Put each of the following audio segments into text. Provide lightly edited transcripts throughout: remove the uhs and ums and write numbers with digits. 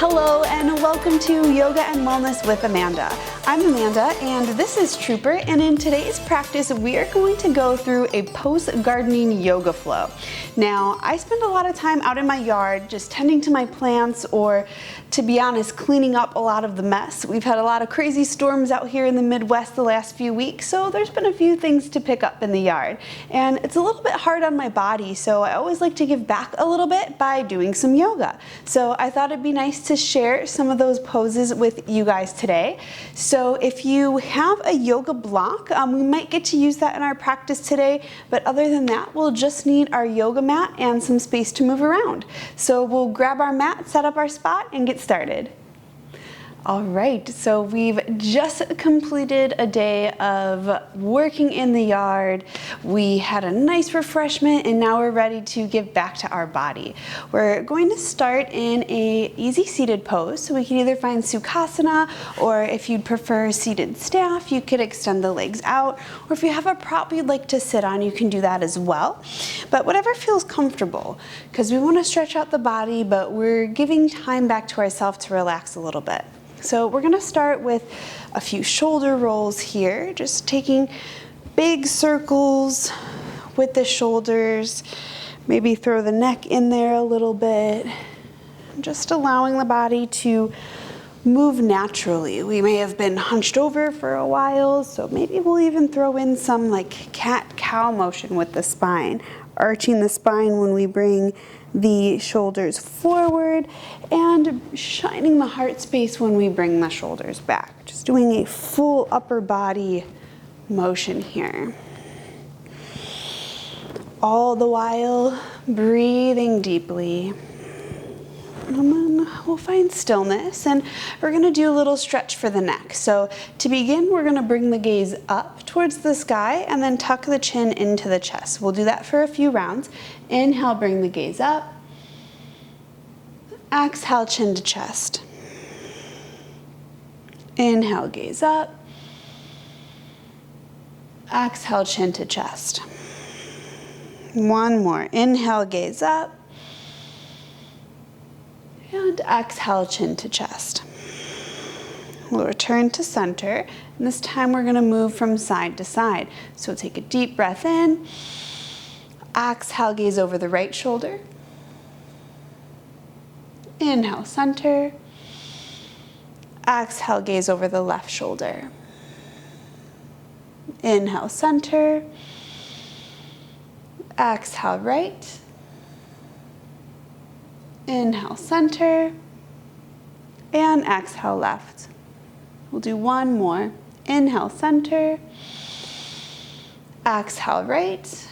Hello and welcome to Yoga and Wellness with Amanda. I'm Amanda and this is Trooper, and in today's practice we are going to go through a post-gardening yoga flow. Now, I spend a lot of time out in my yard just tending to my plants, or to be honest, cleaning up a lot of the mess. We've had a lot of crazy storms out here in the Midwest the last few weeks, so there's been a few things to pick up in the yard. And it's a little bit hard on my body, so I always like to give back a little bit by doing some yoga. So I thought it'd be nice to share some of those poses with you guys today. So if you have a yoga block, we might get to use that in our practice today, but other than that, we'll just need our yoga mat and some space to move around. So we'll grab our mat, set up our spot, and get started. All right, so we've just completed a day of working in the yard. We had a nice refreshment and now we're ready to give back to our body. We're going to start in a easy seated pose. So we can either find Sukhasana, or if you'd prefer seated staff, you could extend the legs out, or if you have a prop you'd like to sit on, you can do that as well. But whatever feels comfortable, because we want to stretch out the body, but we're giving time back to ourselves to relax a little bit. So we're going to start with a few shoulder rolls here, just taking big circles with the shoulders, maybe throw the neck in there a little bit, just allowing the body to move naturally. We may have been hunched over for a while, so maybe we'll even throw in some like cat-cow motion with the spine, arching the spine when we bring the shoulders forward and shining the heart space when we bring the shoulders back. Just doing a full upper body motion here. All the while breathing deeply. And then we'll find stillness, and we're going to do a little stretch for the neck. So to begin, we're going to bring the gaze up towards the sky and then tuck the chin into the chest. We'll do that for a few rounds. Inhale, bring the gaze up. Exhale, chin to chest. Inhale, gaze up. Exhale, chin to chest. One more. Inhale, gaze up. And exhale, chin to chest. We'll return to center, and this time we're going to move from side to side. So take a deep breath in. Exhale, gaze over the right shoulder. Inhale, center. Exhale, gaze over the left shoulder. Inhale, center. Exhale, right. Inhale, center. And exhale, left. We'll do one more. Inhale, center. Exhale, right.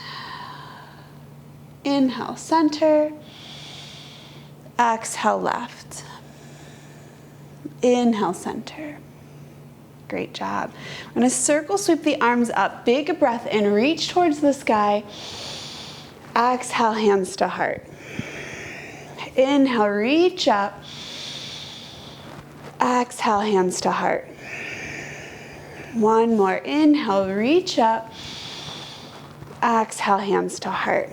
Inhale, center. Exhale, left. Inhale, center. Great job. I'm going to circle sweep the arms up. Big breath in, reach towards the sky. Exhale, hands to heart. Inhale, reach up. Exhale, hands to heart. One more. Inhale, reach up. Exhale, hands to heart.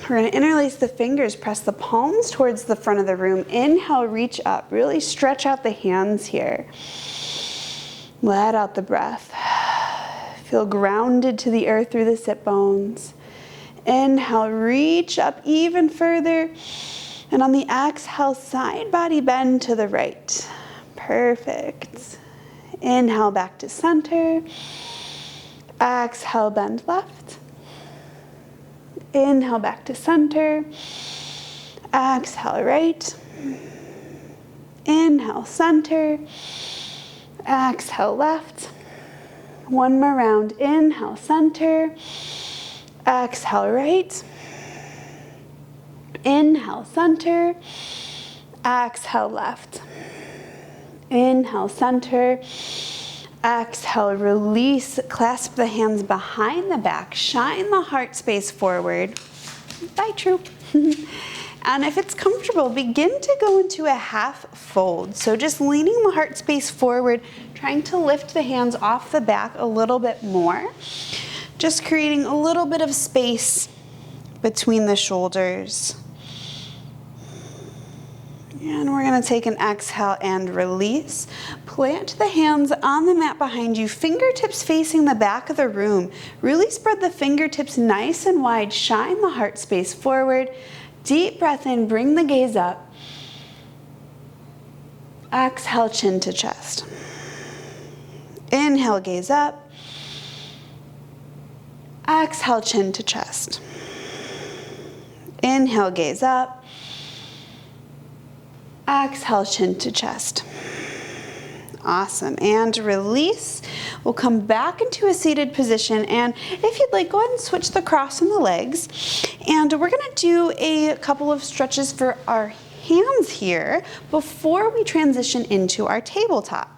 We're going to interlace the fingers, press the palms towards the front of the room. Inhale, reach up. Really stretch out the hands here. Let out the breath. Feel grounded to the earth through the sit bones. Inhale, reach up even further. And on the exhale, side body bend to the right. Perfect. Inhale, back to center. Exhale, bend left. Inhale, back to center. Exhale, right. Inhale, center. Exhale, left. One more round. Inhale, center. Exhale, right. Inhale, center. Exhale, left. Inhale, center. Exhale, release. Clasp the hands behind the back. Shine the heart space forward. Bye, Troop. And if it's comfortable, begin to go into a half fold. So just leaning the heart space forward, trying to lift the hands off the back a little bit more. Just creating a little bit of space between the shoulders. And we're gonna take an exhale and release. Plant the hands on the mat behind you, fingertips facing the back of the room. Really spread the fingertips nice and wide, shine the heart space forward. Deep breath in, bring the gaze up. Exhale, chin to chest. Inhale, gaze up. Exhale, chin to chest. Inhale, gaze up. Exhale, chin to chest. Awesome. And release. We'll come back into a seated position. And if you'd like, go ahead and switch the cross on the legs. And we're going to do a couple of stretches for our hands here before we transition into our tabletop.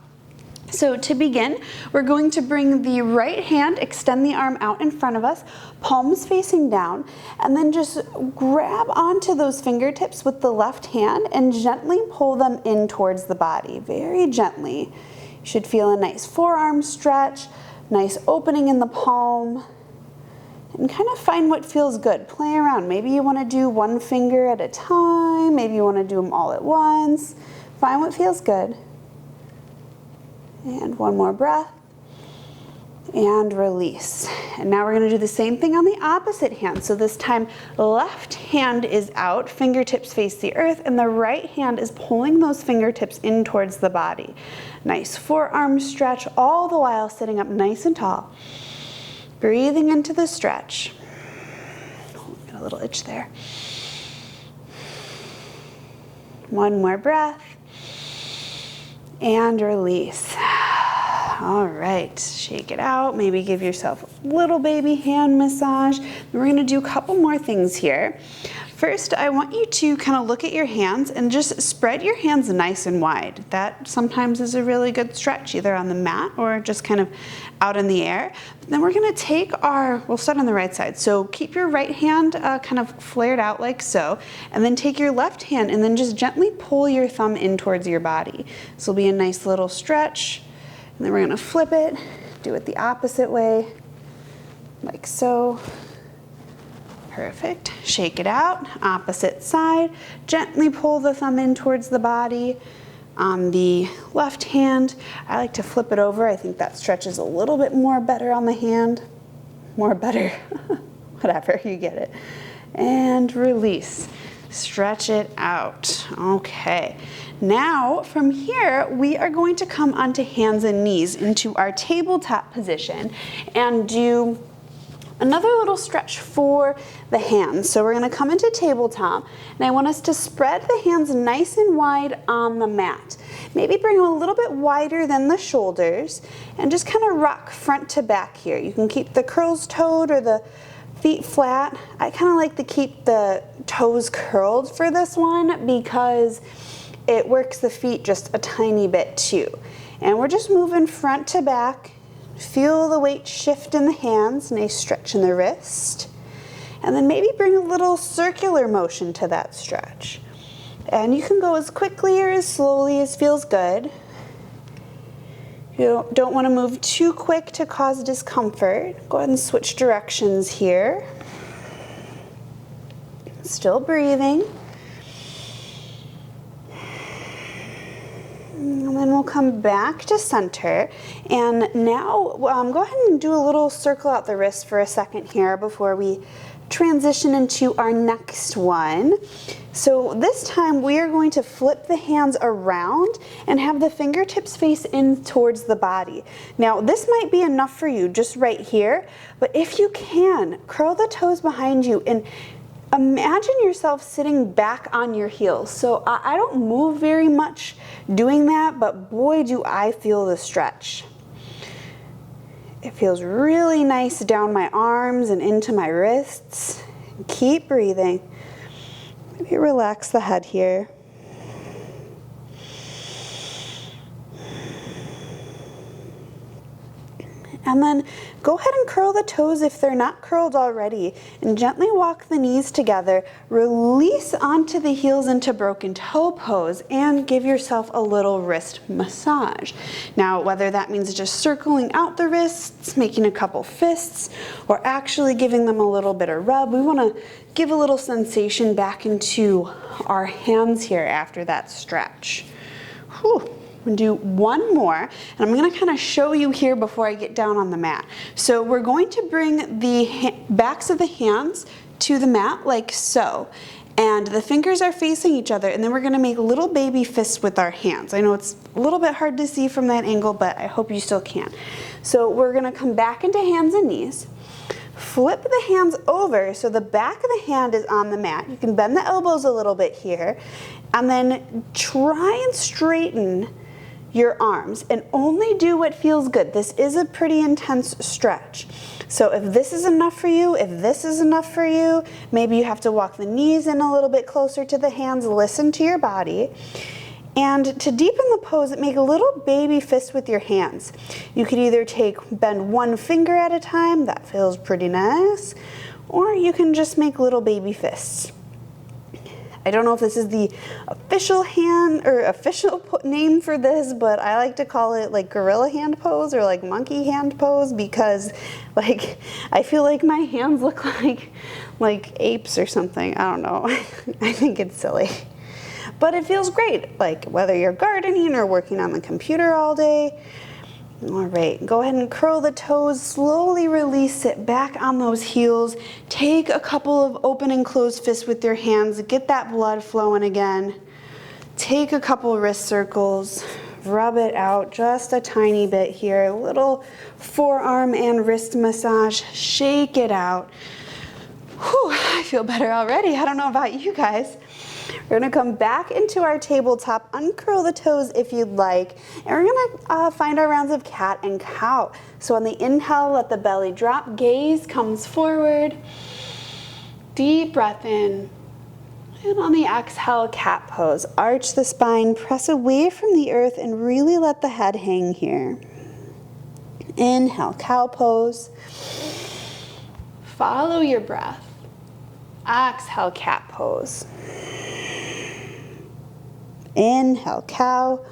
So to begin, we're going to bring the right hand, extend the arm out in front of us, palms facing down, and then just grab onto those fingertips with the left hand and gently pull them in towards the body, very gently. You should feel a nice forearm stretch, nice opening in the palm, and kind of find what feels good. Play around. Maybe you want to do one finger at a time, maybe you want to do them all at once. Find what feels good. And one more breath, and release. And now we're going to do the same thing on the opposite hand. So this time, left hand is out, fingertips face the earth, and the right hand is pulling those fingertips in towards the body. Nice forearm stretch, all the while sitting up nice and tall. Breathing into the stretch. Got a little itch there. One more breath. And release. All right, shake it out. Maybe give yourself a little baby hand massage. We're gonna do a couple more things here. First, I want you to kind of look at your hands and just spread your hands nice and wide. That sometimes is a really good stretch, either on the mat or just kind of out in the air. But then we're gonna take we'll start on the right side. So keep your right hand kind of flared out like so, and then take your left hand and then just gently pull your thumb in towards your body. This will be a nice little stretch. And then we're gonna flip it, do it the opposite way, like so. Perfect. Shake it out, opposite side. Gently pull the thumb in towards the body. On the left hand, I like to flip it over. I think that stretches a little bit more better on the hand. More better, whatever, you get it. And release. Stretch it out. Okay. Now from here, we are going to come onto hands and knees into our tabletop position and do another little stretch for the hands. So we're gonna come into tabletop, and I want us to spread the hands nice and wide on the mat. Maybe bring them a little bit wider than the shoulders, and just kind of rock front to back here. You can keep the curls toed or the feet flat. I kind of like to keep the toes curled for this one because it works the feet just a tiny bit too. And we're just moving front to back. Feel the weight shift in the hands, nice stretch in the wrist. And then maybe bring a little circular motion to that stretch. And you can go as quickly or as slowly as feels good. You don't want to move too quick to cause discomfort. Go ahead and switch directions here. Still breathing. And then we'll come back to center. And now go ahead and do a little circle out the wrist for a second here before we transition into our next one. So this time we are going to flip the hands around and have the fingertips face in towards the body. Now this might be enough for you just right here, but if you can, curl the toes behind you and imagine yourself sitting back on your heels. So I don't move very much doing that, but boy do I feel the stretch. It feels really nice down my arms and into my wrists. Keep breathing. Maybe relax the head here. And then go ahead and curl the toes if they're not curled already, and gently walk the knees together. Release onto the heels into broken toe pose and give yourself a little wrist massage. Now, whether that means just circling out the wrists, making a couple fists, or actually giving them a little bit of rub, we want to give a little sensation back into our hands here after that stretch. Whew. I'm gonna do one more, and I'm gonna kind of show you here before I get down on the mat. So we're going to bring the backs of the hands to the mat like so, and the fingers are facing each other, and then we're gonna make little baby fists with our hands. I know it's a little bit hard to see from that angle, but I hope you still can. So we're gonna come back into hands and knees, flip the hands over so the back of the hand is on the mat. You can bend the elbows a little bit here, and then try and straighten your arms, and only do what feels good. This is a pretty intense stretch. So if this is enough for you, if this is enough for you, maybe you have to walk the knees in a little bit closer to the hands, listen to your body. And to deepen the pose, make a little baby fist with your hands. You could either bend one finger at a time, that feels pretty nice, or you can just make little baby fists. I don't know if this is the official name for this, but I like to call it like gorilla hand pose or like monkey hand pose, because like I feel like my hands look like apes or something. I don't know. I think it's silly. But it feels great, like whether you're gardening or working on the computer all day. All right, go ahead and curl the toes, slowly release it back on those heels. Take a couple of open and closed fists with your hands, get that blood flowing again. Take a couple wrist circles, rub it out just a tiny bit here, a little forearm and wrist massage, shake it out. Whew, I feel better already. I don't know about you guys. We're gonna come back into our tabletop, uncurl the toes if you'd like, and we're gonna find our rounds of cat and cow. So on the inhale, let the belly drop, gaze comes forward, deep breath in, and on the exhale, cat pose. Arch the spine, press away from the earth, and really let the head hang here. Inhale, cow pose. Follow your breath. Exhale, cat pose. Inhale, cow.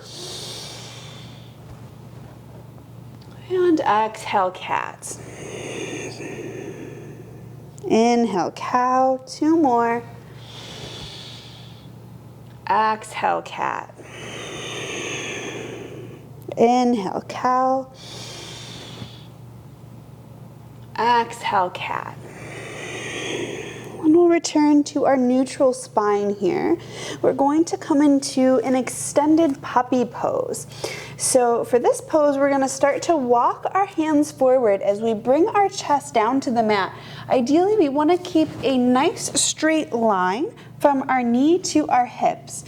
And exhale, cat. Inhale, cow. Two more. Exhale, cat. Inhale, cow. Exhale, cat. And we'll return to our neutral spine here. We're going to come into an extended puppy pose. So for this pose, we're going to start to walk our hands forward as we bring our chest down to the mat. Ideally, we want to keep a nice straight line from our knee to our hips.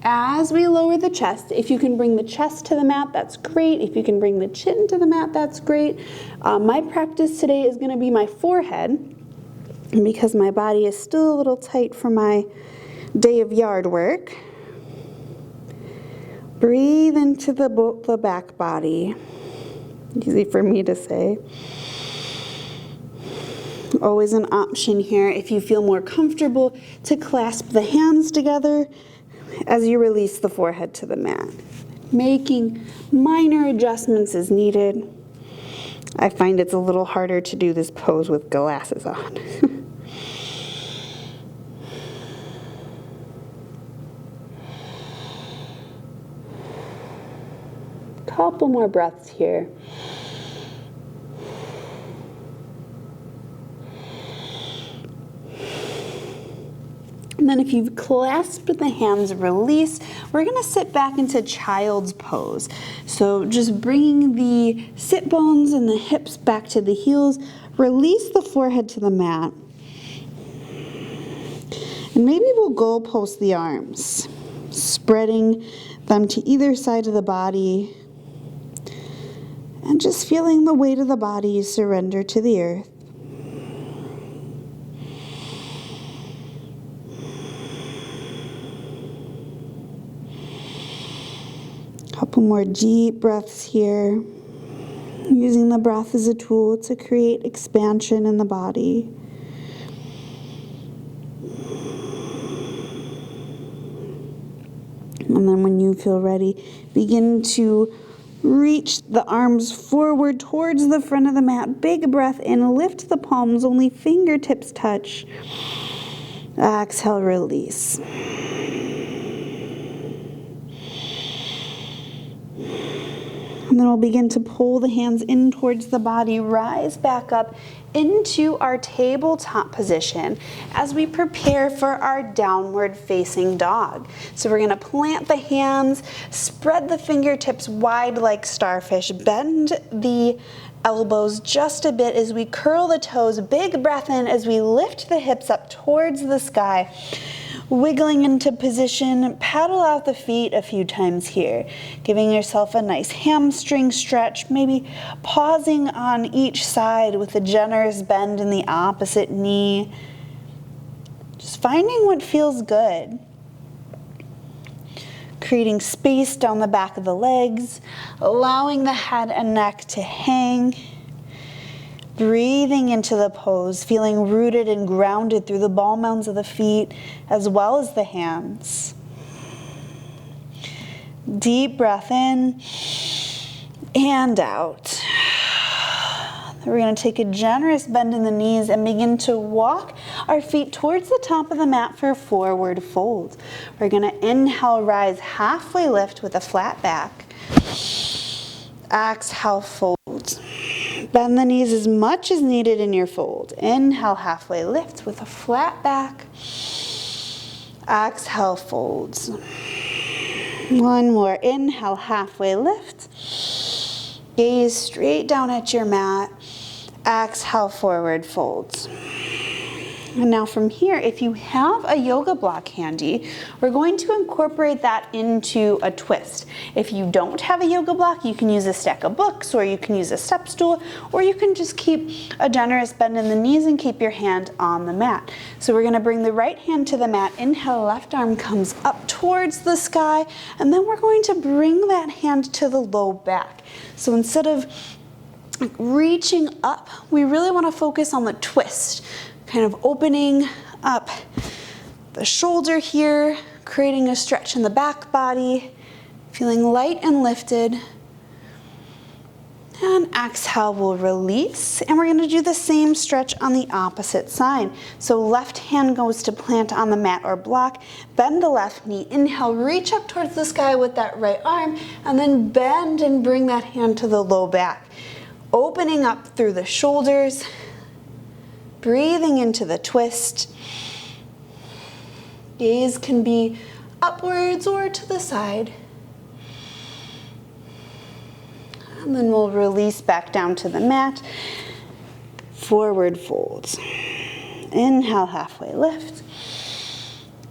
As we lower the chest, if you can bring the chest to the mat, that's great. If you can bring the chin to the mat, that's great. My practice today is going to be my forehead, because my body is still a little tight from my day of yard work. Breathe into the back body. Easy for me to say. Always an option here if you feel more comfortable to clasp the hands together as you release the forehead to the mat. Making minor adjustments as needed. I find it's a little harder to do this pose with glasses on. Couple more breaths here. And then if you've clasped the hands, release. We're going to sit back into child's pose. So just bringing the sit bones and the hips back to the heels. Release the forehead to the mat. And maybe we'll goal post the arms, spreading them to either side of the body. And just feeling the weight of the body surrender to the earth. Couple more deep breaths here. Using the breath as a tool to create expansion in the body. And then when you feel ready, begin to reach the arms forward towards the front of the mat. Big breath in, lift the palms, only fingertips touch. Exhale, release. And then we'll begin to pull the hands in towards the body, rise back up into our tabletop position as we prepare for our downward facing dog. So we're gonna plant the hands, spread the fingertips wide like starfish, bend the elbows just a bit as we curl the toes, big breath in as we lift the hips up towards the sky. Wiggling into position, paddle out the feet a few times here, giving yourself a nice hamstring stretch, maybe pausing on each side with a generous bend in the opposite knee. Just finding what feels good. Creating space down the back of the legs, allowing the head and neck to hang. Breathing into the pose, feeling rooted and grounded through the ball mounds of the feet as well as the hands. Deep breath in and out. Then we're going to take a generous bend in the knees and begin to walk our feet towards the top of the mat for a forward fold. We're going to inhale, rise, halfway lift with a flat back. Exhale, fold. Bend the knees as much as needed in your fold. Inhale, halfway lift with a flat back. Exhale, folds. One more. Inhale, halfway lift. Gaze straight down at your mat. Exhale, forward folds. And now from here, if you have a yoga block handy, we're going to incorporate that into a twist. If you don't have a yoga block, you can use a stack of books, or you can use a step stool, or you can just keep a generous bend in the knees and keep your hand on the mat. So we're gonna bring the right hand to the mat. Inhale, left arm comes up towards the sky, and then we're going to bring that hand to the low back. So instead of reaching up, we really wanna focus on the twist. Kind of opening up the shoulder here, creating a stretch in the back body, feeling light and lifted. And exhale, we'll release. And we're gonna do the same stretch on the opposite side. So left hand goes to plant on the mat or block, bend the left knee, inhale, reach up towards the sky with that right arm, and then bend and bring that hand to the low back. Opening up through the shoulders, breathing into the twist. Gaze can be upwards or to the side. And then we'll release back down to the mat. Forward folds. Inhale, halfway lift.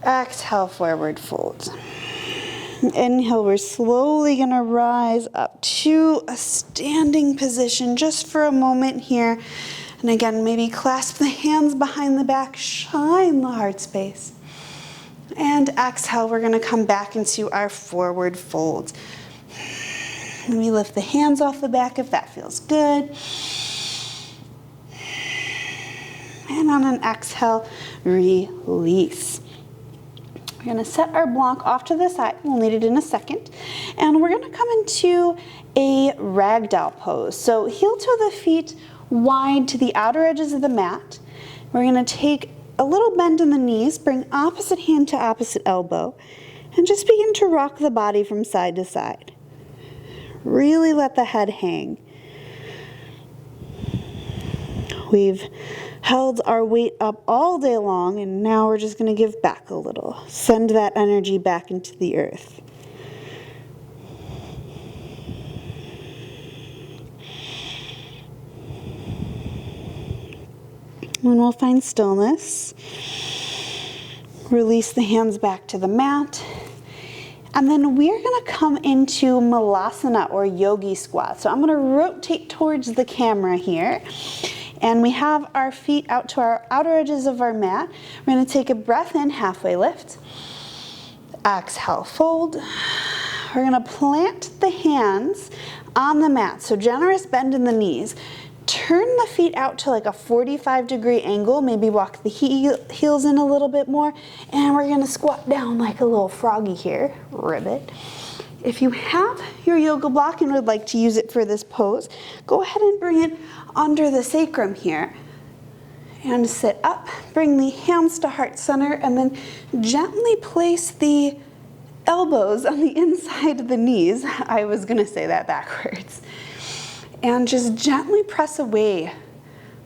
Exhale, forward fold. Inhale, we're slowly gonna rise up to a standing position just for a moment here. And again, maybe clasp the hands behind the back, shine the heart space. And exhale, we're gonna come back into our forward fold. Maybe lift the hands off the back if that feels good. And on an exhale, release. We're gonna set our block off to the side. We'll need it in a second. And we're gonna come into a ragdoll pose. So heel toe the feet wide to the outer edges of the mat. We're gonna take a little bend in the knees, bring opposite hand to opposite elbow, and just begin to rock the body from side to side. Really let the head hang. We've held our weight up all day long, and now we're just gonna give back a little. Send that energy back into the earth. And we'll find stillness. Release the hands back to the mat. And then we're gonna come into Malasana or Yogi squat. So I'm gonna rotate towards the camera here. And we have our feet out to our outer edges of our mat. We're gonna take a breath in, halfway lift. Exhale, fold. We're gonna plant the hands on the mat. So generous bend in the knees. Turn the feet out to like a 45-degree angle. Maybe walk the heels in a little bit more. And we're gonna squat down like a little froggy here. Ribbit. If you have your yoga block and would like to use it for this pose, go ahead and bring it under the sacrum here. And sit up, bring the hands to heart center, and then gently place the elbows on the inside of the knees. I was gonna say that backwards. And just gently press away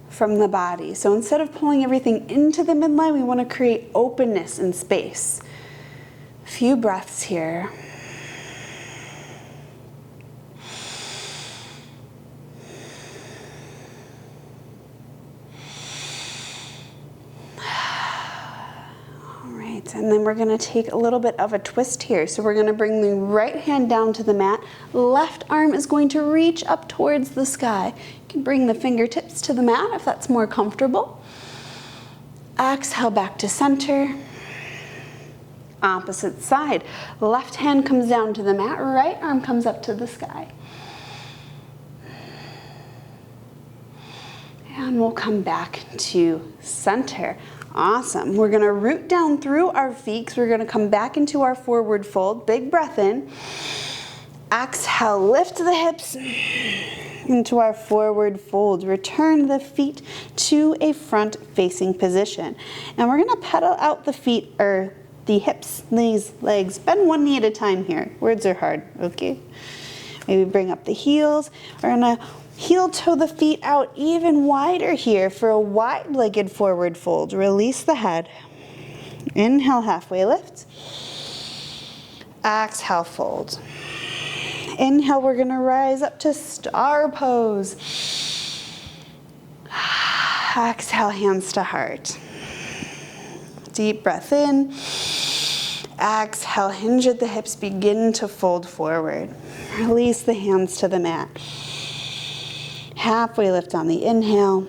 from the body. So instead of pulling everything into the midline, we wanna create openness and space. A few breaths here. And then we're going to take a little bit of a twist here. So we're going to bring the right hand down to the mat. Left arm is going to reach up towards the sky. You can bring the fingertips to the mat if that's more comfortable. Exhale back to center. Opposite side. Left hand comes down to the mat. Right arm comes up to the sky. And we'll come back to center. Awesome. We're going to root down through our feet because we're going to come back into our forward fold. Big breath in. Exhale, lift the hips into our forward fold. Return the feet to a front facing position. And we're going to pedal out the feet, or the hips, knees, legs. Bend one knee at a time here. Words are hard, okay? Maybe bring up the heels. We're going to heel toe the feet out even wider here for a wide-legged forward fold. Release the head. Inhale, halfway lift. Exhale, fold. Inhale, we're going to rise up to star pose. Exhale, hands to heart. Deep breath in. Exhale, hinge at the hips, begin to fold forward. Release the hands to the mat. Halfway lift on the inhale.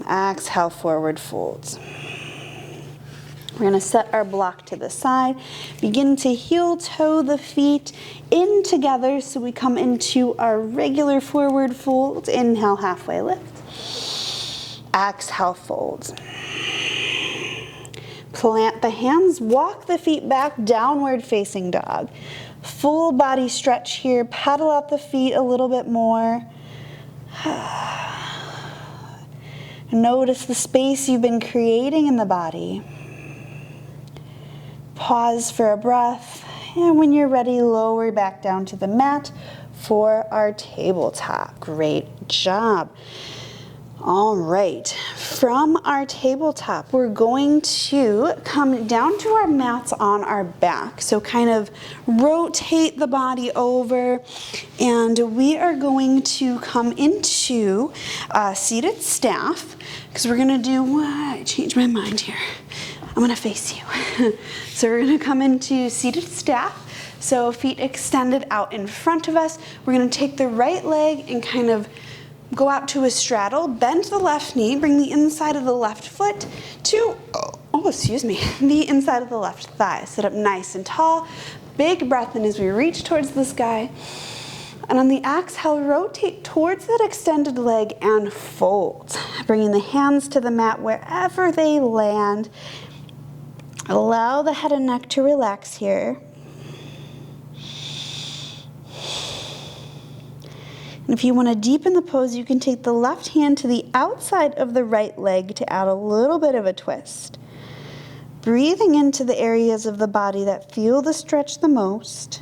Exhale, forward folds. We're going to set our block to the side. Begin to heel toe the feet in together so we come into our regular forward fold. Inhale, halfway lift. Exhale, fold. Plant the hands, walk the feet back, downward facing dog. Full body stretch here. Pedal out the feet a little bit more. Notice the space you've been creating in the body. Pause for a breath, and when you're ready, lower back down to the mat for our tabletop. Great job. All right, from our tabletop, we're going to come down to our mats on our back. So kind of rotate the body over, and we are going to come into seated staff, because we're gonna do, I changed my mind here. I'm gonna face you. So we're gonna come into seated staff. So feet extended out in front of us. We're gonna take the right leg and kind of go out to a straddle, bend the left knee, bring the inside of the left foot to, the inside of the left thigh. Sit up nice and tall. Big breath in as we reach towards the sky. And on the exhale, rotate towards that extended leg and fold. Bringing the hands to the mat wherever they land. Allow the head and neck to relax here. And if you want to deepen the pose, you can take the left hand to the outside of the right leg to add a little bit of a twist. Breathing into the areas of the body that feel the stretch the most,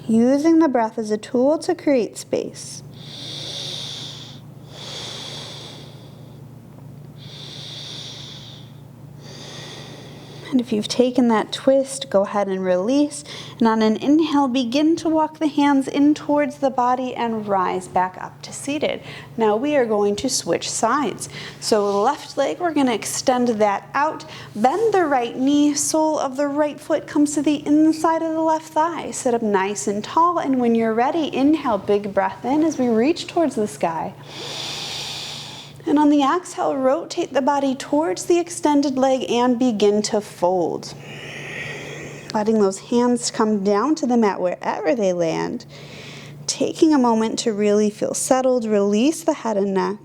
using the breath as a tool to create space. And if you've taken that twist, go ahead and release. And on an inhale, begin to walk the hands in towards the body and rise back up to seated. Now we are going to switch sides. So left leg, we're going to extend that out. Bend the right knee, sole of the right foot comes to the inside of the left thigh. Sit up nice and tall. And when you're ready, inhale, big breath in as we reach towards the sky. And on the exhale, rotate the body towards the extended leg and begin to fold. Letting those hands come down to the mat wherever they land. taking a moment to really feel settled, release the head and neck.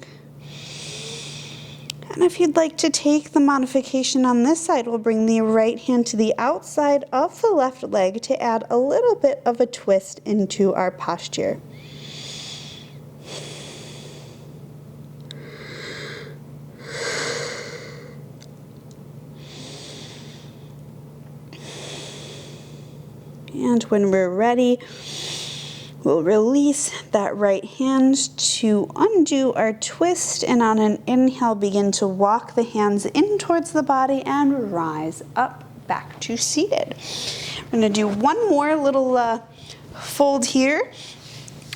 And if you'd like to take the modification on this side, we'll bring the right hand to the outside of the left leg to add a little bit of a twist into our posture. And when we're ready, we'll release that right hand to undo our twist, and on an inhale, begin to walk the hands in towards the body and rise up back to seated. We're going to do one more little fold here.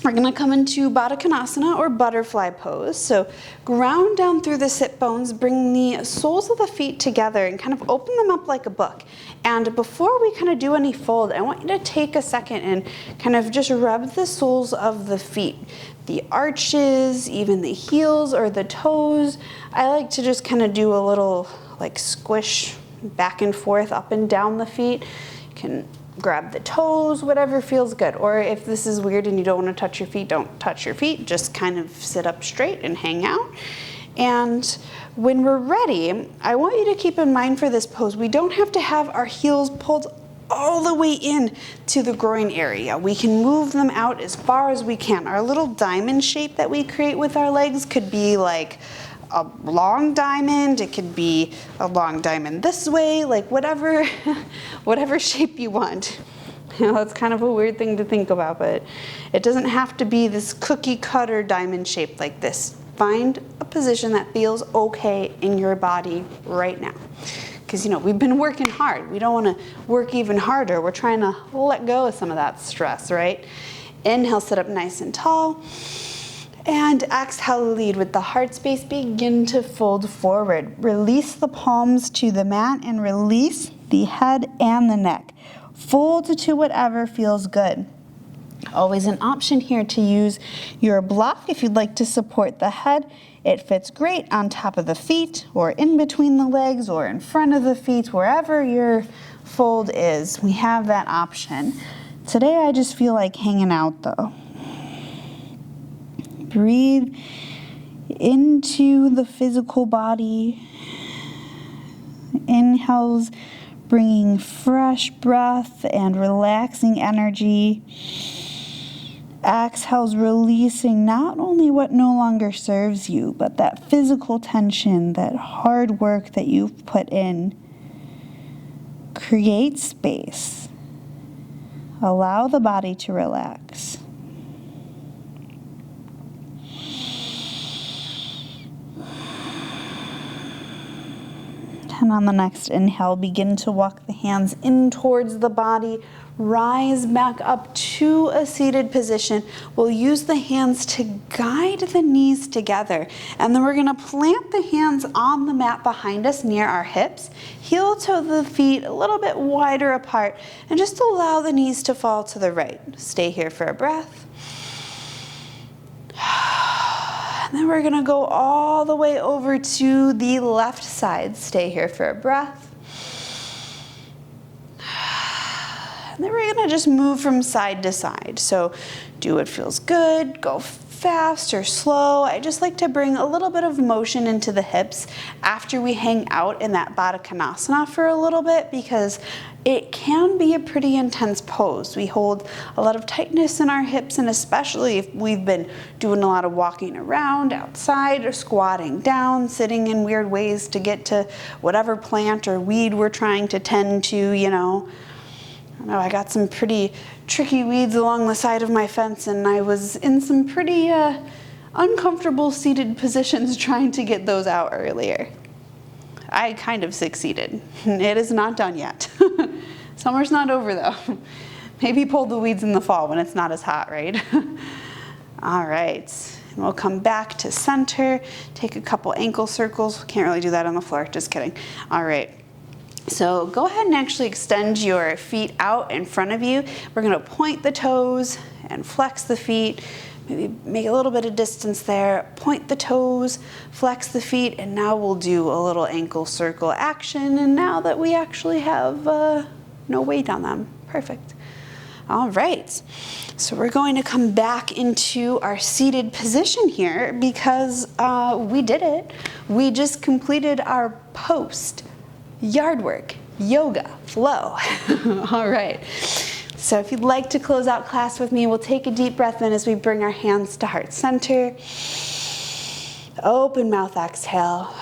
We're going to come into Baddha Konasana or butterfly pose. So ground down through the sit bones, bring the soles of the feet together and kind of open them up like a book. And before we kind of do any fold, I want you to take a second and kind of just rub the soles of the feet, the arches, even the heels or the toes. I like to just kind of do a little like squish back and forth, up and down the feet. You can grab the toes, whatever feels good. Or if this is weird and you don't want to touch your feet, don't touch your feet. Just kind of sit up straight and hang out. And when we're ready, I want you to keep in mind for this pose, we don't have to have our heels pulled all the way in to the groin area. We can move them out as far as we can. Our little diamond shape that we create with our legs could be like a long diamond, it could be a long diamond this way, like whatever shape you want. You know, that's kind of a weird thing to think about, but it doesn't have to be this cookie cutter diamond shape like this. Find a position that feels okay in your body right now. Because, you know, we've been working hard. We don't want to work even harder. We're trying to let go of some of that stress, right? Inhale, sit up nice and tall. And exhale, lead with the heart space. Begin to fold forward. Release the palms to the mat and release the head and the neck. Fold to whatever feels good. Always an option here to use your block if you'd like to support the head. It fits great on top of the feet or in between the legs or in front of the feet, wherever your fold is. We have that option. Today I just feel like hanging out though. Breathe into the physical body. Inhales, bringing fresh breath and relaxing energy. Exhales, releasing not only what no longer serves you, but that physical tension, that hard work that you've put in. Create space. Allow the body to relax. And on the next inhale, begin to walk the hands in towards the body. Rise back up to a seated position. We'll use the hands to guide the knees together. And then we're going to plant the hands on the mat behind us near our hips. Heel toe the feet a little bit wider apart. And just allow the knees to fall to the right. Stay here for a breath. And then we're going to go all the way over to the left side. Stay here for a breath. And then we're going to just move from side to side. So do what feels good, go fast or slow. I just like to bring a little bit of motion into the hips after we hang out in that Baddha Konasana for a little bit, because it can be a pretty intense pose. We hold a lot of tightness in our hips, and especially if we've been doing a lot of walking around outside or squatting down, sitting in weird ways to get to whatever plant or weed we're trying to tend to, you know. I got some pretty tricky weeds along the side of my fence, and I was in some pretty uncomfortable seated positions trying to get those out earlier. I kind of succeeded. It is not done yet. Summer's not over though. Maybe pull the weeds in the fall when it's not as hot, right? All right, and we'll come back to center, take a couple ankle circles. Can't really do that on the floor, just kidding. All right. So go ahead and actually extend your feet out in front of you. We're going to point the toes and flex the feet. Maybe make a little bit of distance there. Point the toes, flex the feet, and now we'll do a little ankle circle action. And now that we actually have no weight on them, perfect. All right, so we're going to come back into our seated position here because we did it. We just completed our post Yardwork Yoga Flow. All right, so if you'd like to close out class with me, we'll take a deep breath in as we bring our hands to heart center. Open mouth exhale.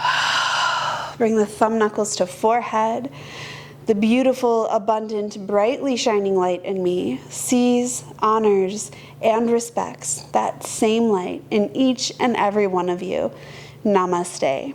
Bring the thumb knuckles to forehead. The beautiful, abundant, brightly shining light in me sees, honors, and respects that same light in each and every one of you. Namaste.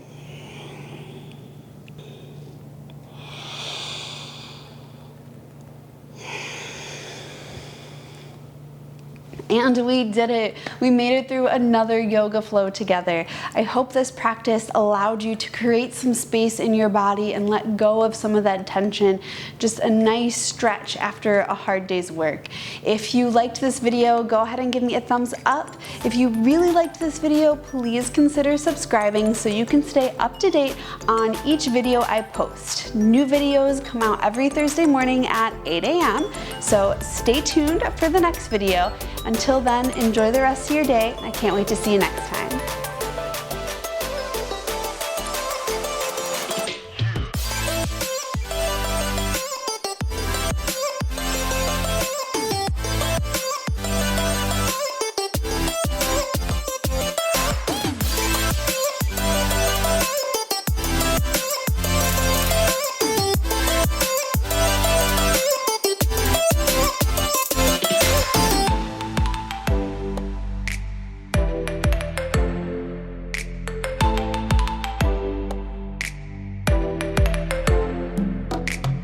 And we did it. We made it through another yoga flow together. I hope this practice allowed you to create some space in your body and let go of some of that tension. Just a nice stretch after a hard day's work. If you liked this video, go ahead and give me a thumbs up. If you really liked this video, please consider subscribing so you can stay up to date on each video I post. New videos come out every Thursday morning at 8 a.m. So stay tuned for the next video. Until then, enjoy the rest of your day. I can't wait to see you next time.